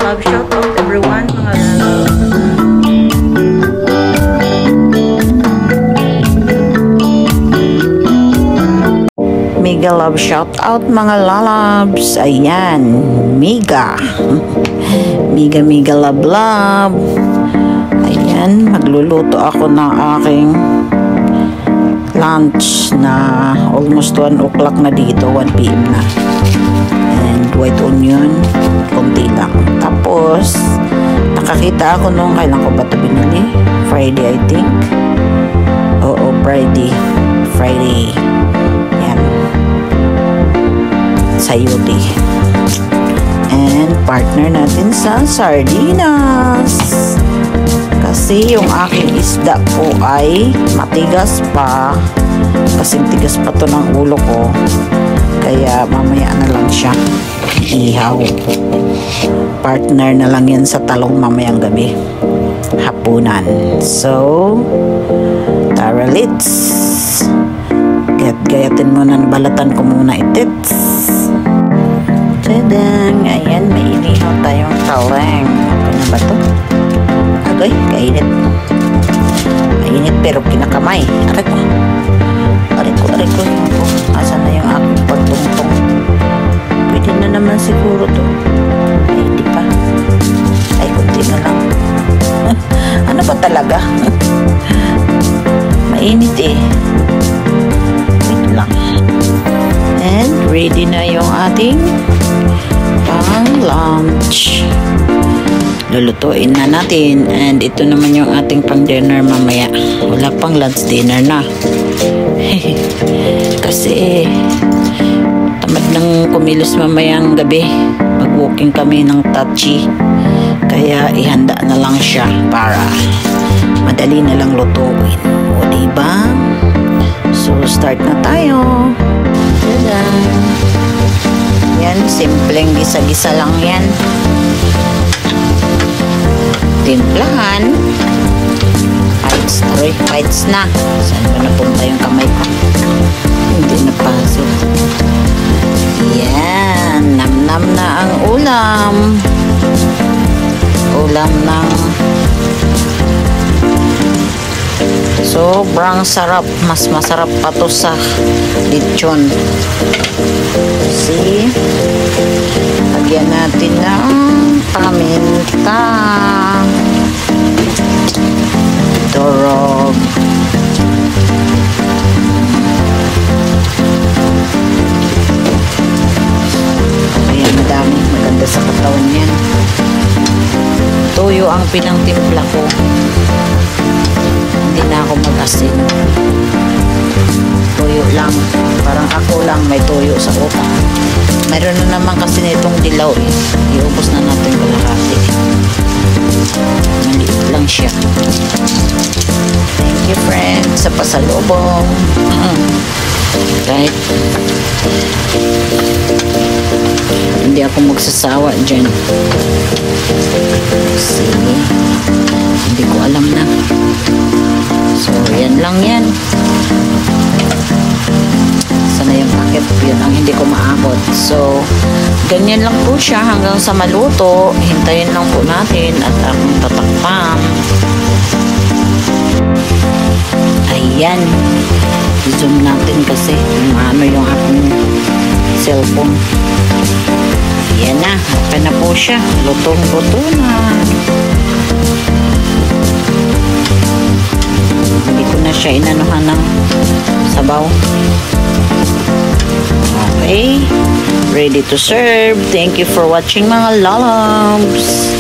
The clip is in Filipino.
love. Shout out everyone, mga love. Mega love shout out mga lalabs. Ayan, mega love love. Ayan, magluluto ako ng aking lunch na almost 1 o'clock na dito, 1 PM na. And white onion, konti lang. Tapos nakakita ako nung kailan ko ba ito binili? Friday I think. Oo, Friday. Yan, sayuti. And partner natin sa sardinas. Kasi yung aking isda po ay matigas pa. Kasing tigas pa to ng ulo ko. Kaya mamaya na lang siya ihaw. Partner na lang yan sa talong mamayang gabi. Hapunan. So, tara let's. Gayatin muna, balatan ko muna itits. Tadang! Ayan, may inihaw tayong taleng. Ano na ba to? Agay, kainit. Mainit pero kinakamay. Aray ko. Asan na yung aking pagtungtong? Pwede na naman siguro to. Ay, hindi pa. Ay, kunti na lang. Ano ba talaga? Mainit eh. Wait lang. And ready na yung ating pang lunch. Lulutuin na natin. And ito naman yung ating pang dinner mamaya. Wala pang lunch, dinner na. Kasi tamad ng kumilos mamayang gabi. Mag-walking kami ng Tachi. Kaya ihanda na lang siya para madali na lang lutuin. O diba? So start na tayo. Yan, simpleng gisa-gisa lang yan. Timplahan. Fights na. Saan ba napunta yung kamay ko? Hindi napasok. Yan. Nam-nam na ang ulam. Ulam ng sobrang sarap. Mas masarap pa to sa lechon. See? Lagyan natin ng paminta. Dorog. Ayan, madami. Maganda sa katawan yan. Toyo ang pinangtimpla ko. Hindi na ako mag-asin. Toyo lang. Parang ako lang may toyo sa utak. Meron na naman kasi nitong dilaw eh. Iubos na natin kalahati. Maliit lang siya. Thank you friends sa pasalubong. Kahit hindi ako magsasawa dyan. Kasi hindi ko alam na. So yan lang yan. Sana yung packet yun ang hindi ko maabot. So ganyan lang po siya hanggang sa maluto. Hintayin lang po natin at akong tatakpan. Ayan, i-zoom natin kasi ano yung aking cellphone. Ayan na, okay na po siya. Lutong-luto na. Hindi ko na siya inanuhan ng sabaw. Okay, ready to serve. Thank you for watching mga lalabs.